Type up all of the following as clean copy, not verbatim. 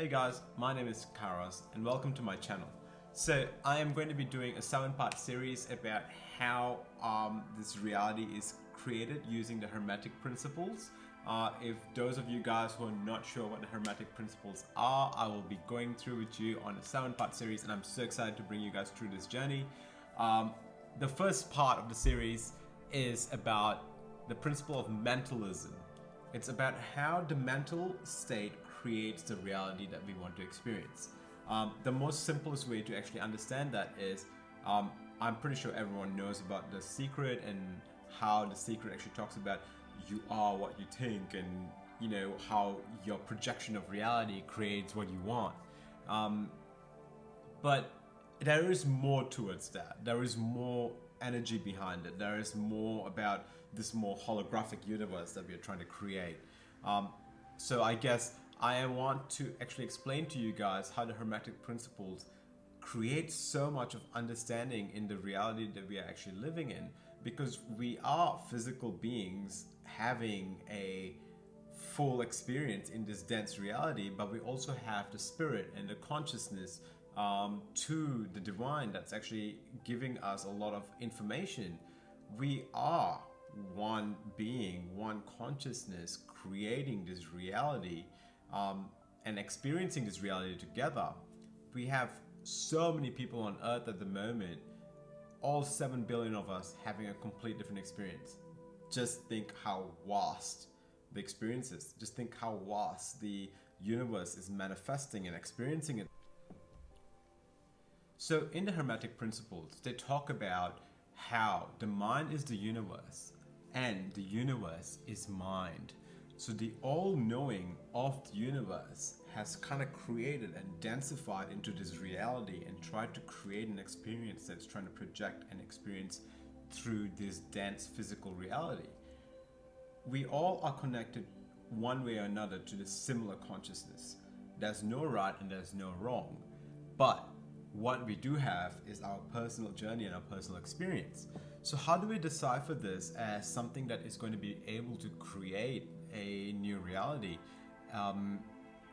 Hey guys, my name is Kyros and welcome to my channel. So I am going to be doing a 7-part series about how this reality is created using the Hermetic Principles. If those of you guys who are not sure what the Hermetic Principles are, I will be going through with you on a 7-part series, and I'm so excited to bring you guys through this journey. The first part of the series is about the principle of mentalism. It's about how the mental state creates the reality that we want to experience. The most simplest way to actually understand that is, I'm pretty sure everyone knows about The Secret and how The Secret actually talks about you are what you think, and you know how your projection of reality creates what you want. But there is more towards that. There is more energy behind it. There is more about this more holographic universe that we are trying to create. So I guess I want to actually explain to you guys how the Hermetic Principles create so much of understanding in the reality that we are actually living in, because we are physical beings having a full experience in this dense reality, but we also have the spirit and the consciousness to the divine that's actually giving us a lot of information. We are one being, one consciousness creating this reality and experiencing this reality together. We have so many people on earth at the moment, all 7 billion of us having a complete different experience. Just think how vast the experience is. Just think how vast the universe is manifesting and experiencing it. So in the Hermetic Principles, they talk about how the mind is the universe and the universe is mind. So the all-knowing of the universe has kind of created and densified into this reality and tried to create an experience that's trying to project and experience through this dense physical reality. We all are connected one way or another to this similar consciousness. There's no right and there's no wrong. But what we do have is our personal journey and our personal experience. So how do we decipher this as something that is going to be able to create a new reality?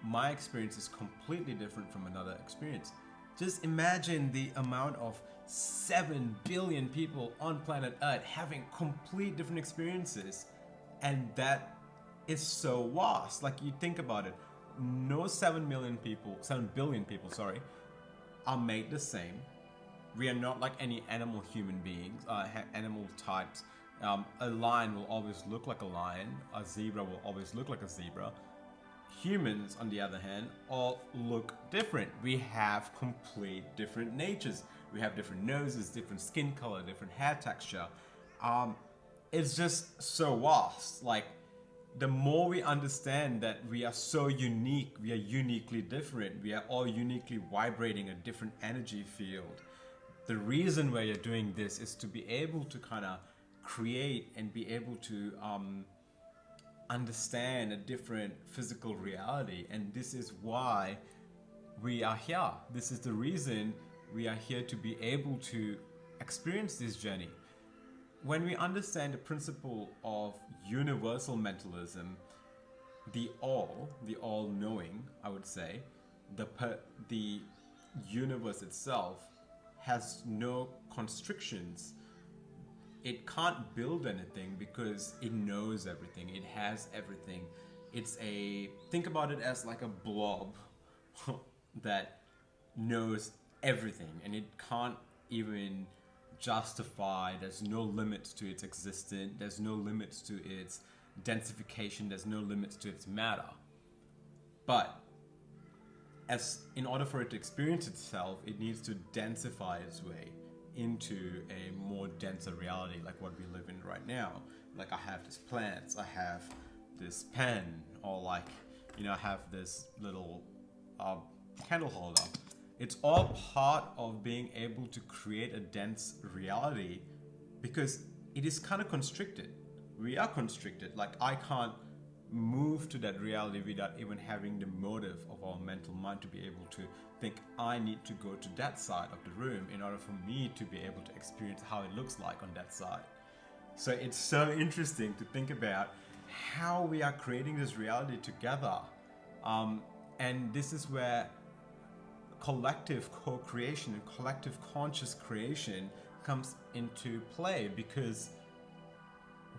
My experience is completely different from another experience. Just imagine the amount of 7 billion people on planet Earth having complete different experiences, and that is so vast. Like, you think about it, no 7 billion people, are made the same. We are not like any animal human beings, animal types. A lion will always look like a lion, a zebra will always look like a zebra. Humans, on the other hand, all look different. We have complete different natures. We have different noses, different skin color, different hair texture. It's just so vast. Like, the more we understand that we are so unique, we are uniquely different, we are all uniquely vibrating a different energy field. The reason why you're doing this is to be able to kind of create and be able to understand a different physical reality. And this is why we are here. This is the reason we are here, to be able to experience this journey. When we understand the principle of universal mentalism, the all-knowing, I would say, the universe itself has no constrictions. It can't build anything because it knows everything. It has everything. Think about it as like a blob that knows everything, and it can't even justify. There's no limits to its existence. There's no limits to its densification. There's no limits to its matter. But in order for it to experience itself, it needs to densify its way into a more denser reality, like what we live in right now. Like, I have these plants, I have this pen, or like, I have this little candle holder. It's all part of being able to create a dense reality, because it is kind of constricted. We are constricted. Like, I can't move to that reality without even having the motive of our mental mind to be able to think, I need to go to that side of the room in order for me to be able to experience how it looks like on that side. So it's so interesting to think about how we are creating this reality together. And this is where collective co-creation and collective conscious creation comes into play, because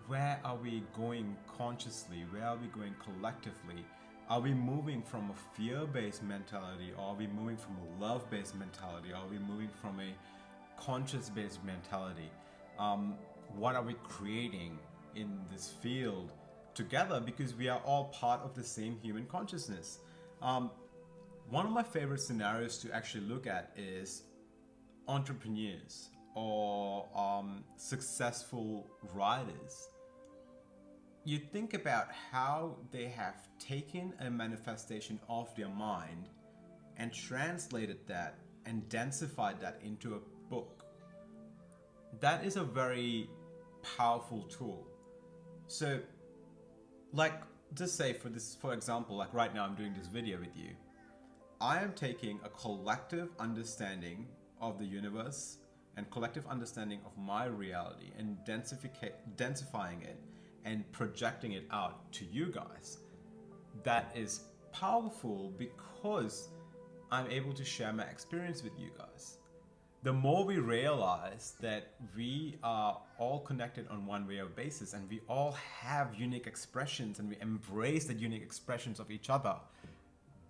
where are we going consciously? Where are we going collectively? Are we moving from a fear-based mentality, or are we moving from a love-based mentality? Are we moving from a conscious-based mentality? What are we creating in this field together? Because we are all part of the same human consciousness. One of my favorite scenarios to actually look at is entrepreneurs or successful writers. You think about how they have taken a manifestation of their mind and translated that and densified that into a book. That is a very powerful tool. So, like, just say for example, like right now I'm doing this video with you. I am taking a collective understanding of the universe and collective understanding of my reality and densifying it and projecting it out to you guys. That is powerful because I'm able to share my experience with you guys. The more we realize that we are all connected on one way of basis, and we all have unique expressions, and we embrace the unique expressions of each other,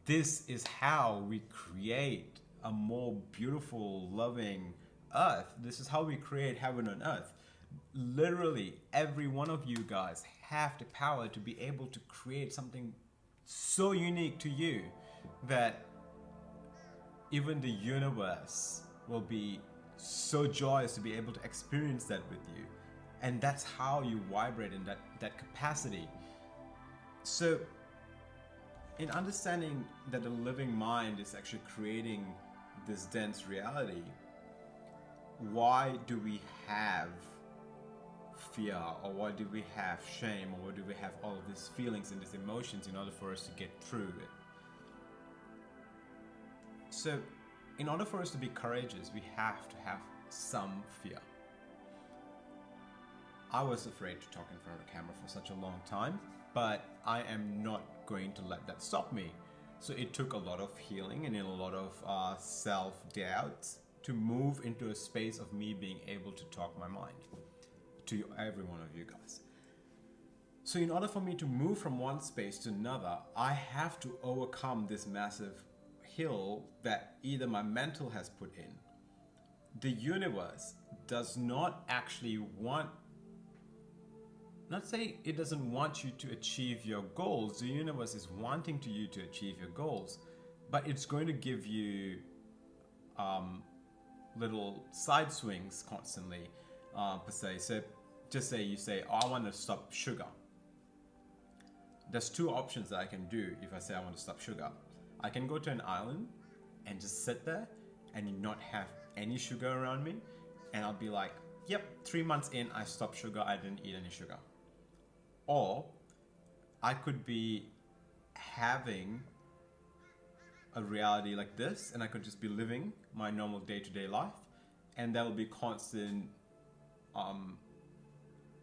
this is how we create a more beautiful, loving earth. This is how we create heaven on earth. Literally, every one of you guys have the power to be able to create something so unique to you that even the universe will be so joyous to be able to experience that with you. And that's how you vibrate in that capacity. So, in understanding that the living mind is actually creating this dense reality, why do we have fear, or why do we have shame, or why do we have all of these feelings and these emotions in order for us to get through it? So, in order for us to be courageous, we have to have some fear. I was afraid to talk in front of the camera for such a long time, but I am not going to let that stop me. So it took a lot of healing and a lot of self-doubt to move into a space of me being able to talk my mind to every one of you guys. So in order for me to move from one space to another, I have to overcome this massive hill that either my mental has put in. The universe does not actually want, not say it doesn't want you to achieve your goals. The universe is wanting you to achieve your goals, but it's going to give you little side swings constantly, per se. So just say you say, oh, I want to stop sugar. There's two options that I can do if I say I want to stop sugar. I can go to an island and just sit there and not have any sugar around me, and I'll be like, yep, 3 months in, I stopped sugar, I didn't eat any sugar. Or I could be having a reality like this, and I could just be living my normal day-to-day life, and there will be constant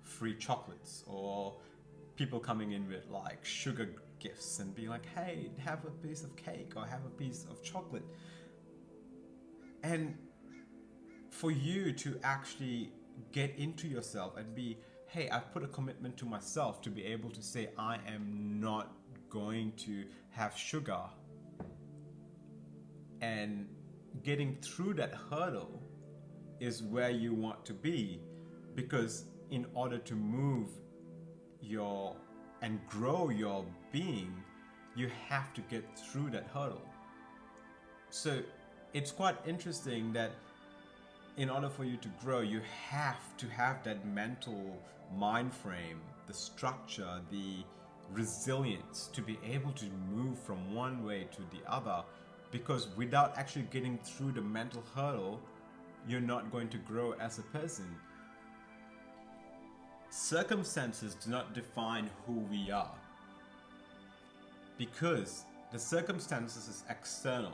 free chocolates, or people coming in with like sugar gifts and be like, hey, have a piece of cake or have a piece of chocolate. And for you to actually get into yourself and be, hey, I've put a commitment to myself to be able to say, I am not going to have sugar. And getting through that hurdle is where you want to be, because in order to move your and grow your being, you have to get through that hurdle. So it's quite interesting that in order for you to grow, you have to have that mental mind frame, the structure, the resilience to be able to move from one way to the other, because without actually getting through the mental hurdle, you're not going to grow as a person. Circumstances do not define who we are, because the circumstances is external.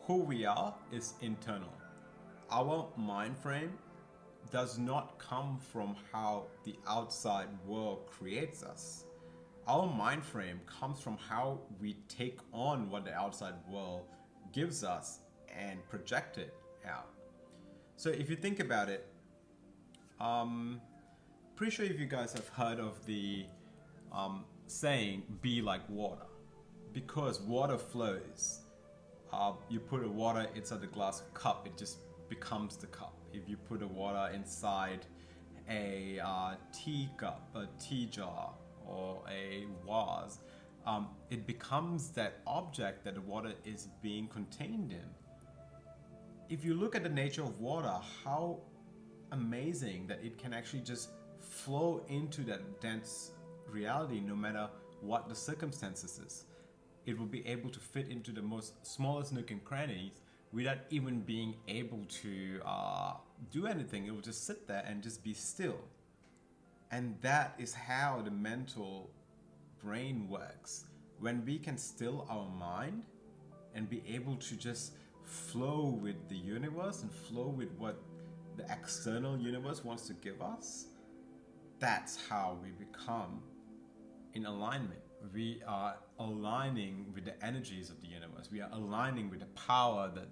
Who we are is internal. Our mind frame does not come from how the outside world creates us. our mind frame comes from how we take on what the outside world gives us and project it out. So if you think about it, pretty sure if you guys have heard of the saying, be like water. Because water flows. You put a water inside a glass cup, it just becomes the cup. If you put a water inside a teacup, a tea jar, or a vase, it becomes that object that the water is being contained in. If you look at the nature of water, how amazing that it can actually just flow into that dense reality no matter what the circumstances is. It will be able to fit into the most smallest nook and crannies without even being able to do anything. It will just sit there and just be still. And that is how the mental brain works. When we can still our mind and be able to just flow with the universe and flow with what the external universe wants to give us, that's how we become in alignment. We are aligning with the energies of the universe. We are aligning with the power that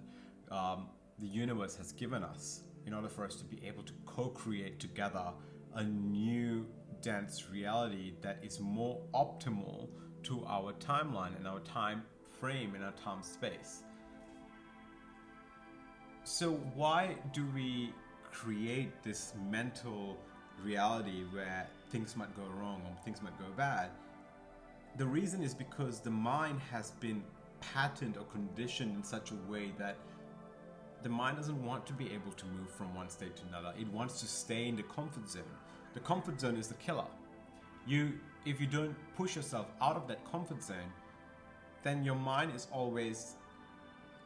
the universe has given us in order for us to be able to co-create together a new dense reality that is more optimal to our timeline and our time frame and our time space. So why do we create this mental reality where things might go wrong or things might go bad? The reason is because the mind has been patterned or conditioned in such a way that the mind doesn't want to be able to move from one state to another. It wants to stay in the comfort zone. The comfort zone is the killer. If you don't push yourself out of that comfort zone, then your mind is always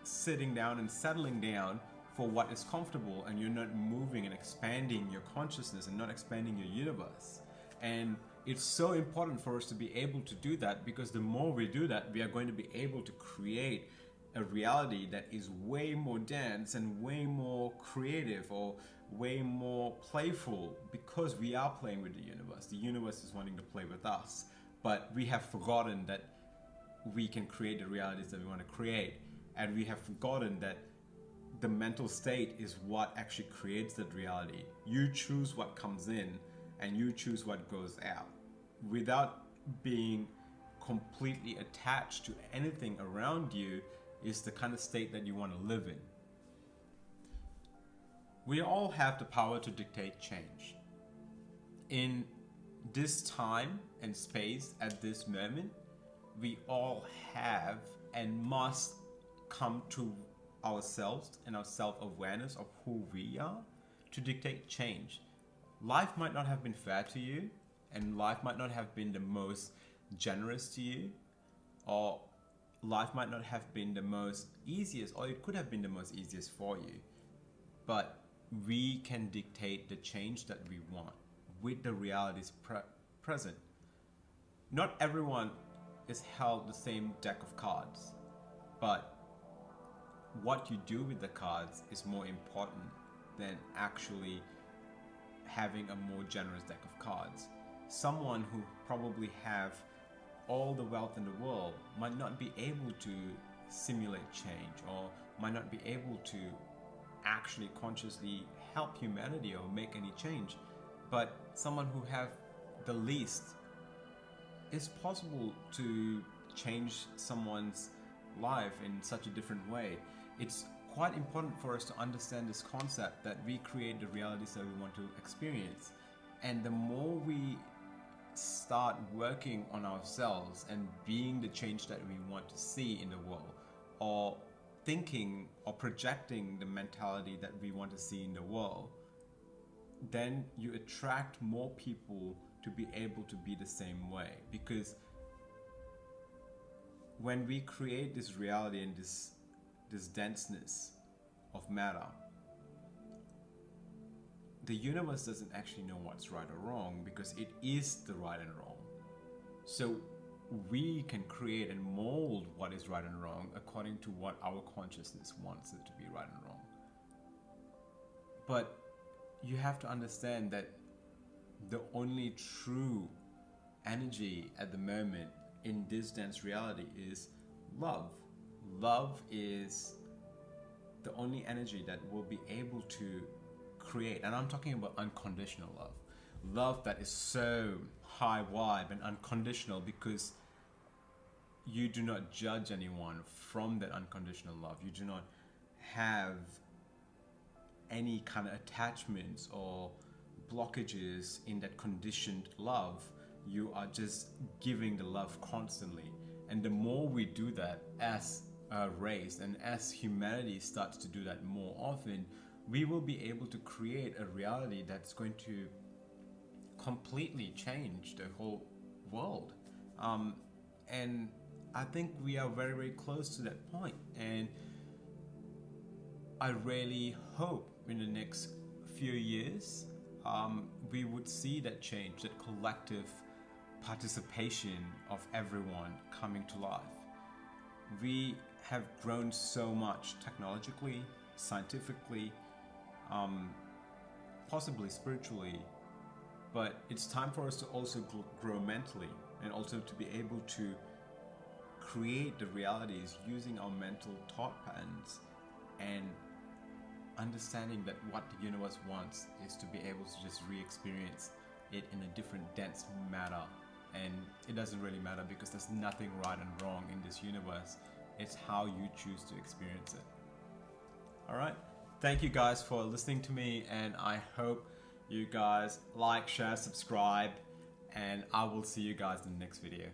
sitting down and settling down for what is comfortable, and you're not moving and expanding your consciousness and not expanding your universe. And it's so important for us to be able to do that, because the more we do that, we are going to be able to create a reality that is way more dense and way more creative or way more playful, because we are playing with the universe. The universe is wanting to play with us, but we have forgotten that we can create the realities that we want to create, and we have forgotten that the mental state is what actually creates that reality. You choose what comes in and you choose what goes out without being completely attached to anything around you. Is the kind of state that you want to live in. We all have the power to dictate change. In this time and space at this moment, we all have and must come to ourselves and our self-awareness of who we are to dictate change. Life might not have been fair to you, and life might not have been the most generous to you, or life might not have been the most easiest, or it could have been the most easiest for you. But we can dictate the change that we want with the realities present. Not everyone is held the same deck of cards, but what you do with the cards is more important than actually having a more generous deck of cards. Someone who probably have all the wealth in the world might not be able to simulate change, or might not be able to actually consciously help humanity or make any change. But someone who have the least, it's possible to change someone's life in such a different way. It's quite important for us to understand this concept that we create the realities that we want to experience. And the more we start working on ourselves and being the change that we want to see in the world, or thinking or projecting the mentality that we want to see in the world, then you attract more people to be able to be the same way. Because when we create this reality and this denseness of matter, the universe doesn't actually know what's right or wrong, because it is the right and wrong. So we can create and mold what is right and wrong according to what our consciousness wants it to be right and wrong. But you have to understand that the only true energy at the moment in this dense reality is love. Love is the only energy that will be able to create, and I'm talking about unconditional love. Love that is so high vibe and unconditional, because you do not judge anyone from that unconditional love. You do not have any kind of attachments or blockages in that conditioned love. You are just giving the love constantly. And the more we do that as a race, and as humanity starts to do that more often, we will be able to create a reality that's going to completely change the whole world. And I think we are very, very close to that point. And I really hope in the next few years, we would see that change, that collective participation of everyone coming to life. We have grown so much technologically, scientifically, possibly spiritually, but it's time for us to also grow mentally, and also to be able to create the realities using our mental thought patterns, and understanding that what the universe wants is to be able to just re-experience it in a different dense matter. And it doesn't really matter, because there's nothing right and wrong in this universe. It's how you choose to experience it. Alright, thank you guys for listening to me, and I hope you guys like, share, subscribe, and I will see you guys in the next video.